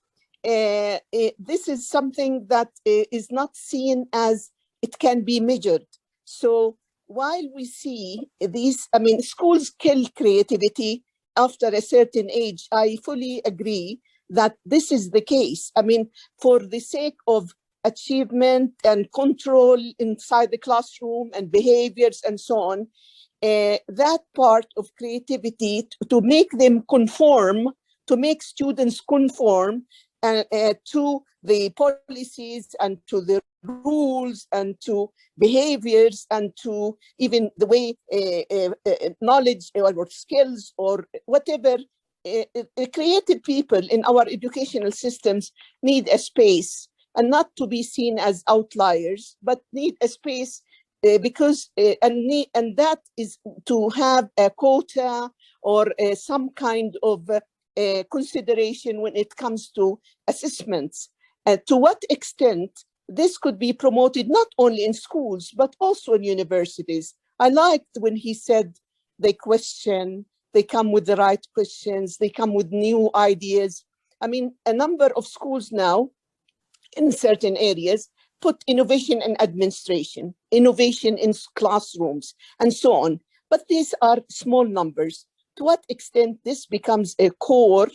this is something that is not seen as it can be measured. So while we see these, I mean, schools kill creativity after a certain age, I fully agree that this is the case. I mean, for the sake of achievement and control inside the classroom and behaviors and so on, that part of creativity to make them conform, to make students conform to the policies and to the rules and to behaviors and to even the way knowledge or skills or whatever, creative people in our educational systems need a space, and not to be seen as outliers, but need a space because and that is to have a quota or some kind of consideration when it comes to assessments. To what extent this could be promoted not only in schools, but also in universities. I liked when he said they question, they come with the right questions, they come with new ideas. I mean, a number of schools now in certain areas put innovation in administration, innovation in classrooms, and so on. But these are small numbers. To what extent this becomes a core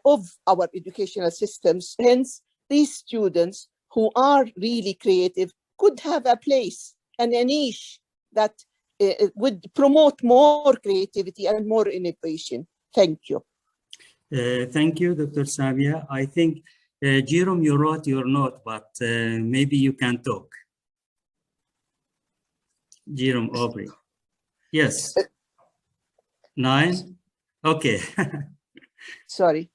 of our educational systems? Hence, these students who are really creative could have a place and a niche that would promote more creativity and more innovation. Thank you. Thank you, Dr. Samia. I think, Jerome, you wrote your note, but maybe you can talk. Jerome Aubrey. Yes. 9? Okay. Sorry.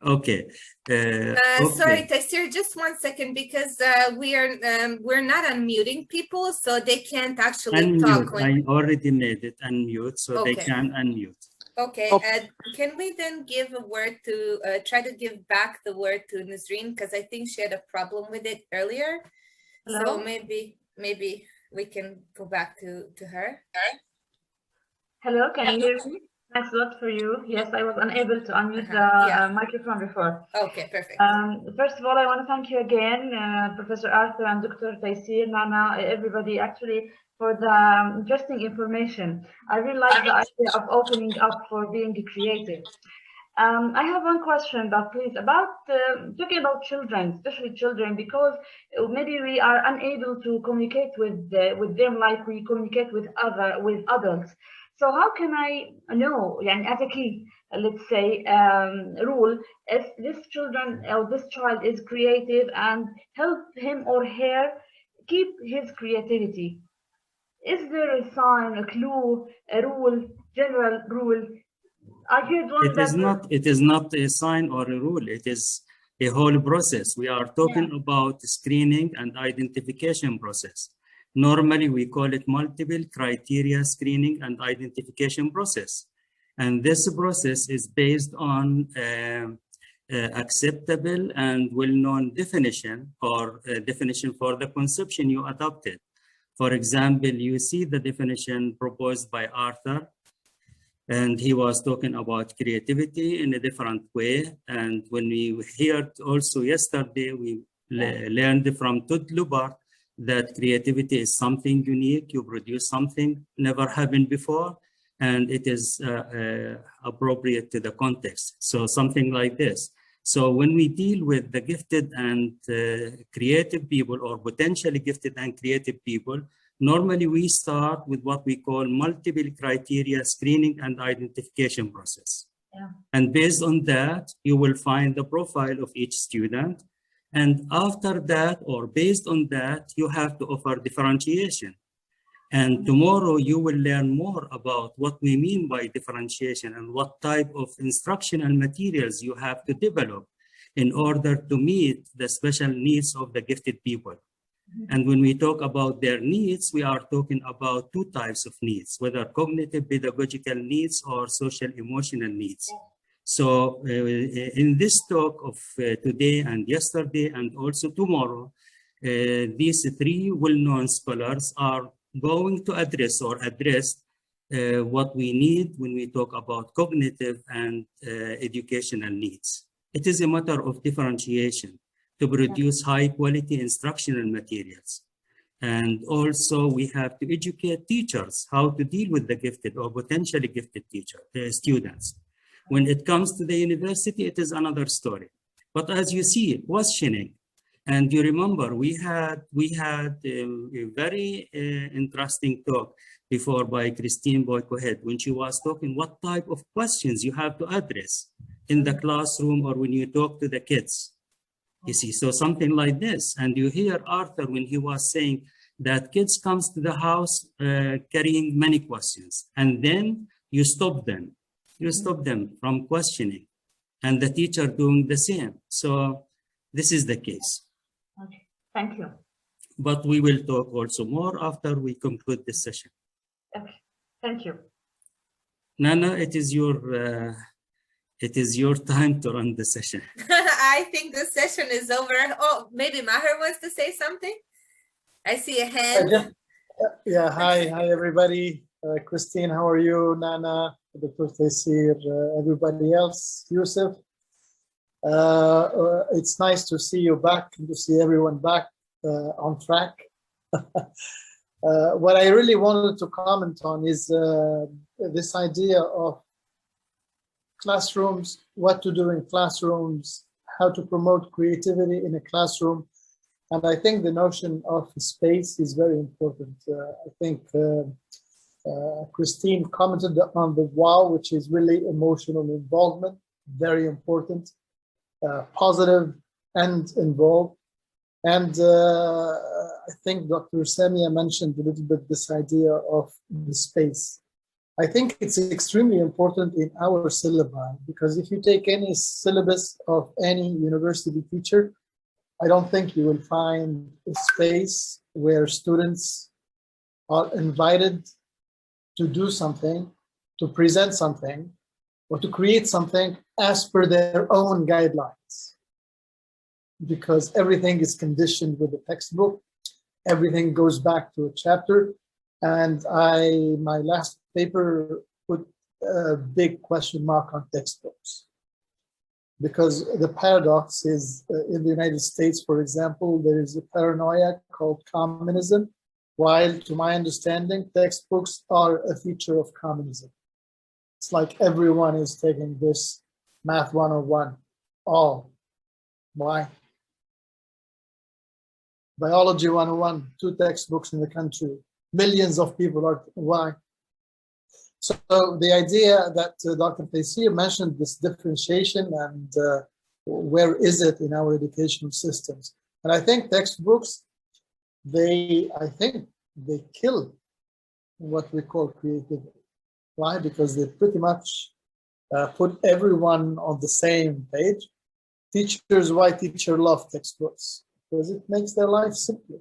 Okay. Sorry, Taysir, just 1 second, because we're not unmuting people, so they can't actually Unmute. talk. I already made it unmute, so Okay. they can unmute. Okay. Okay. Can we then give a word to try to give back the word to Nazreen, because I think she had a problem with it earlier. Hello? So maybe we can go back to her. Hello, can you hear me? Thanks a lot for you. Yes, I was unable to unmute the Yeah. microphone before. Okay, perfect. First of all, I want to thank you again, Professor Arthur and Dr. Taysir, Nana, everybody actually, for the interesting information. I really like the idea of opening up for being creative. I have one question, but please, about talking about children, especially children, because maybe we are unable to communicate with them like we communicate with adults. So how can I know, as a key, let's say, rule, if this children or this child is creative and help him or her keep his creativity? Is there a sign, a clue, a rule, general rule? I heard one It is not a sign or a rule. It is a whole process. We are talking about screening and identification process. Normally, we call it multiple criteria screening and identification process. And this process is based on acceptable and well-known definition or definition for the conception you adopted. For example, you see the definition proposed by Arthur, and he was talking about creativity in a different way. And when we heard also yesterday, we learned from Todd Lubart that creativity is something unique. You produce something never happened before, and it is appropriate to the context. So something like this. So when we deal with the gifted and creative people, or potentially gifted and creative people, normally we start with what we call multiple criteria screening and identification process. Yeah. And based on that, you will find the profile of each student. And after that, or based on that, you have to offer differentiation. And tomorrow you will learn more about what we mean by differentiation and what type of instructional materials you have to develop in order to meet the special needs of the gifted people. And when we talk about their needs, we are talking about two types of needs, whether cognitive pedagogical needs or social emotional needs. So in this talk of today and yesterday and also tomorrow, these three well-known scholars are going to address what we need when we talk about cognitive and educational needs. It is a matter of differentiation to produce high quality instructional materials. And also we have to educate teachers how to deal with the gifted or potentially gifted students. When it comes to the university, it is another story. But as you see, questioning, and you remember we had a very interesting talk before by Christine Boykohead when she was talking what type of questions you have to address in the classroom or when you talk to the kids. You see, so something like this. And you hear Arthur when he was saying that kids comes to the house carrying many questions, and then you stop them. You stop them from questioning, and the teacher doing the same. So this is the case. Okay, thank you. But we will talk also more after we conclude this session. Okay, thank you. Nana, it is your time to run the session. I think the session is over. Oh, maybe Maher wants to say something. I see a hand. Yeah, hi everybody. Christine, how are you? Nana, Dr. Taysir, everybody else, Yusuf. It's nice to see you back and to see everyone back on track. What I really wanted to comment on is this idea of classrooms, what to do in classrooms, how to promote creativity in a classroom. And I think the notion of space is very important. I think Christine commented on the wow, which is really emotional involvement, very important, positive and involved. And I think Dr. Samia mentioned a little bit this idea of the space. I think it's extremely important in our syllabi, because if you take any syllabus of any university teacher, I don't think you will find a space where students are invited to do something, to present something, or to create something as per their own guidelines. Because everything is conditioned with the textbook, everything goes back to a chapter, and my last paper put a big question mark on textbooks. Because the paradox is, in the United States, for example, there is a paranoia called communism, while to my understanding, textbooks are a feature of communism. It's like everyone is taking this Math 101, all. Why? Biology 101, 2 textbooks in the country. Millions of people are, why? So the idea that Dr. Taysir mentioned, this differentiation and where is it in our educational systems? And I think textbooks, I think they kill what we call creativity. Why? Because they pretty much put everyone on the same page. Teachers, why teachers love textbooks? Because it makes their life simpler.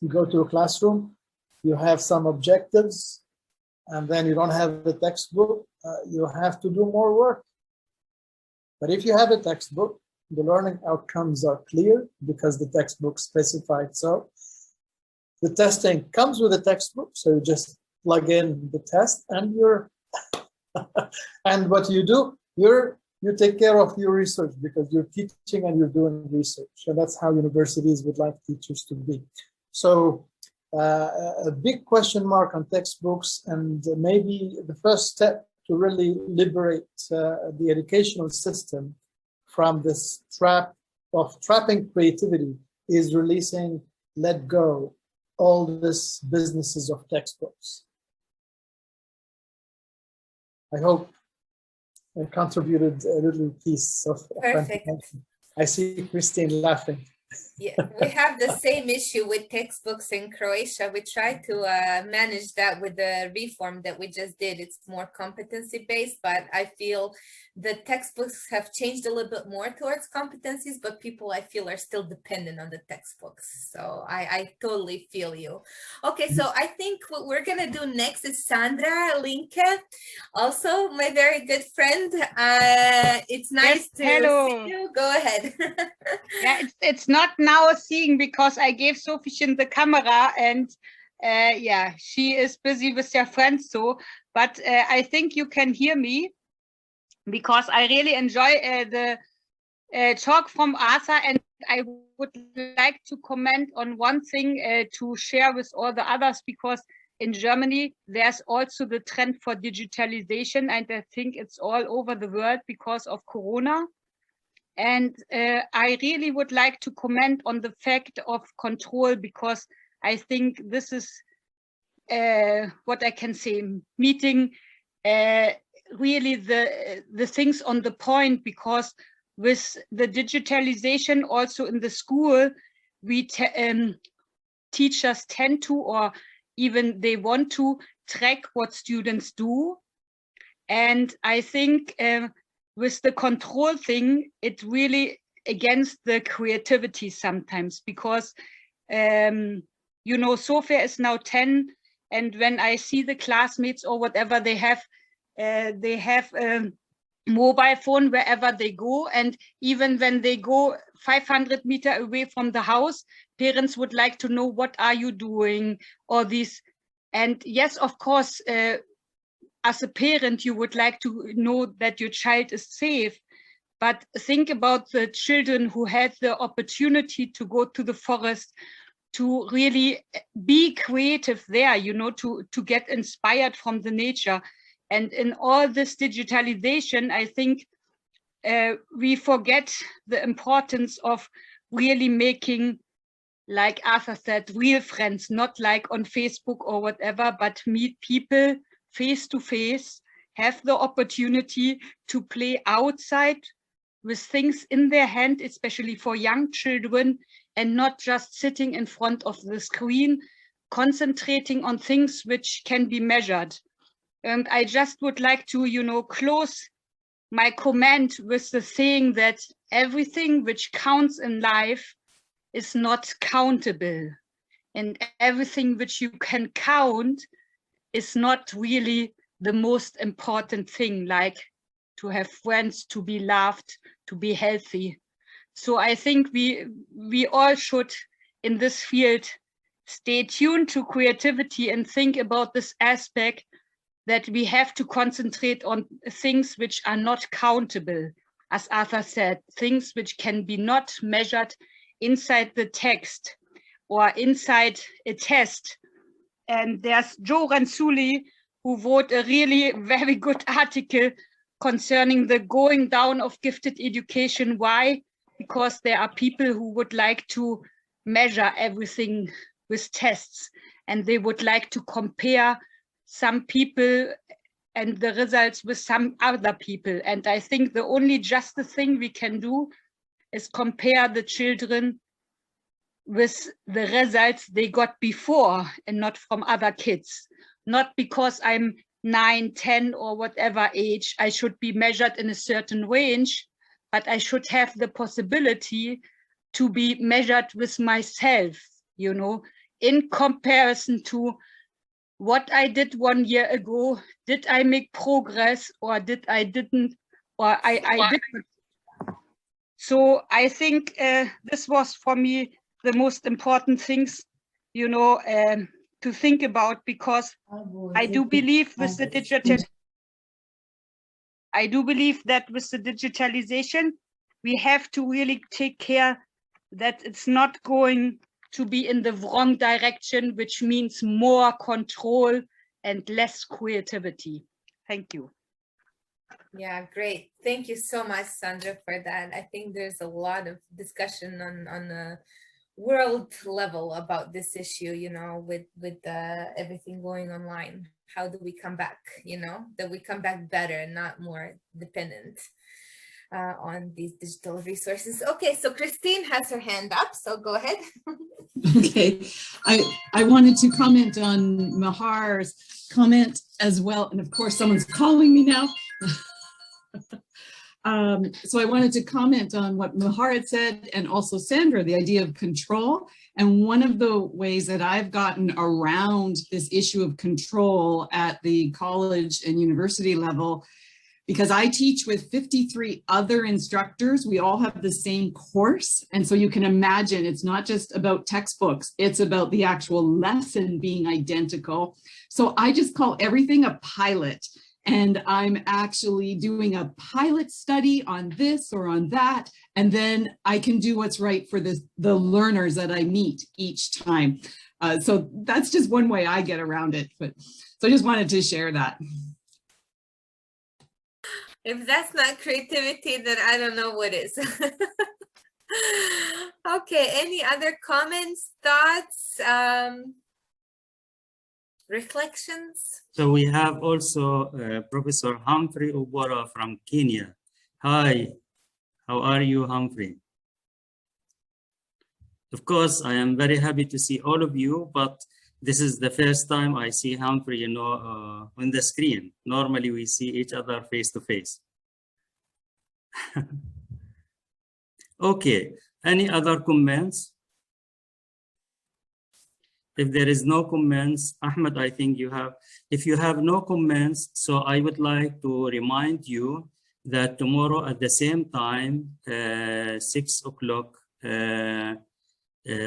You go to a classroom, you have some objectives, and then you don't have the textbook, you have to do more work. But if you have a textbook, the learning outcomes are clear because the textbook specified so. The testing comes with a textbook, so you just plug in the test and you're, and what you do, you take care of your research because you're teaching and you're doing research. And that's how universities would like teachers to be. So a big question mark on textbooks, and maybe the first step to really liberate the educational system from this trap of trapping creativity is releasing, let go, all this businesses of textbooks. I hope I contributed a little piece of Perfect. I see Christine laughing. Yeah, we have the same issue with textbooks in Croatia. We try to manage that with the reform that we just did. It's more competency based, but I feel the textbooks have changed a little bit more towards competencies, but people I feel are still dependent on the textbooks. So I totally feel you. Okay, so I think what we're gonna do next is Sandra Linke, also my very good friend. It's nice to see you. Go ahead. Yeah, it's not now seeing because I gave Sophie the camera and yeah, she is busy with her friends so, but I think you can hear me because I really enjoy talk from Arthur, and I would like to comment on one thing to share with all the others, because in Germany, there's also the trend for digitalization, and I think it's all over the world because of Corona. And I really would like to comment on the fact of control, because I think this is what I can say, meeting really the things on the point, because with the digitalization also in the school, teachers tend to, or even they want to track what students do. And I think with the control thing, it really against the creativity sometimes, because you know, Sophia is now 10, and when I see the classmates or whatever, they have mobile phone wherever they go, and even when they go 500 meters away from the house, parents would like to know, what are you doing, or this. And yes, of course, as a parent, you would like to know that your child is safe, but think about the children who had the opportunity to go to the forest, to really be creative there, you know, to get inspired from the nature. And in all this digitalization, I think we forget the importance of really making, like Arthur said, real friends, not like on Facebook or whatever, but meet people face to face, have the opportunity to play outside with things in their hand, especially for young children, and not just sitting in front of the screen, concentrating on things which can be measured. And I just would like to, you know, close my comment with the saying that everything which counts in life is not countable. And everything which you can count is not really the most important thing, like to have friends, to be loved, to be healthy. So I think we all should, in this field, stay tuned to creativity and think about this aspect, that we have to concentrate on things which are not countable, as Arthur said, things which can be not measured inside the text or inside a test. And there's Joe Ransuli, who wrote a really very good article concerning the going down of gifted education. Why? Because there are people who would like to measure everything with tests, and they would like to compare some people and the results with some other people. And I think the only just thing we can do is compare the children with the results they got before, and not from other kids. Not because I'm 9, 10 or whatever age, I should be measured in a certain range, but I should have the possibility to be measured with myself, you know, in comparison to what I did 1 year ago. Did I make progress, or did I didn't, or I didn't? So I think this was for me the most important things, you know, to think about, because I do believe with the digitalization, we have to really take care that it's not going to be in the wrong direction, which means more control and less creativity. Thank you. Yeah, great. Thank you so much, Sandra, for that. I think there's a lot of discussion on the world level about this issue, you know, with everything going online. How do we come back, you know, that we come back better, not more dependent on these digital resources. Okay, so Christine has her hand up, so go ahead. Okay, I wanted to comment on Mahar's comment as well, and of course someone's calling me now. So I wanted to comment on what Mahar had said, and also Sandra, the idea of control. And one of the ways that I've gotten around this issue of control at the college and university level, because I teach with 53 other instructors, we all have the same course. And so you can imagine it's not just about textbooks, it's about the actual lesson being identical. So I just call everything a pilot. and I'm actually doing a pilot study on this or on that, and then I can do what's right for the learners that I meet each time. So that's just one way I get around it. But so I just wanted to share that. If that's not creativity, then I don't know what is. Okay, any other comments, thoughts, reflections? So we have also Professor Humphrey Ubora from Kenya. Hi, how are you, Humphrey? Of course, I am very happy to see all of you, but this is the first time I see Humphrey, on the screen. Normally we see each other face to face. Okay, any other comments? If there is no comments, Ahmed, I think you have, if you have no comments, so I would like to remind you that tomorrow at the same time, 6 o'clock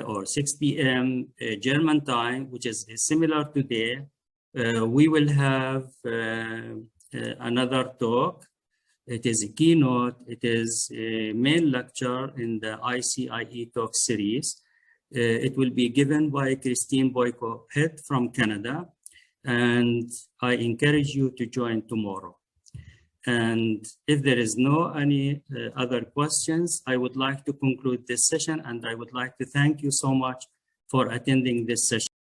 or 6 p.m. German time, which is similar today, we will have another talk. It is a keynote. It is a main lecture in the ICIE talk series. It will be given by Christine Boyko-Pitt from Canada, and I encourage you to join tomorrow. And if there is no any other questions, I would like to conclude this session, and I would like to thank you so much for attending this session.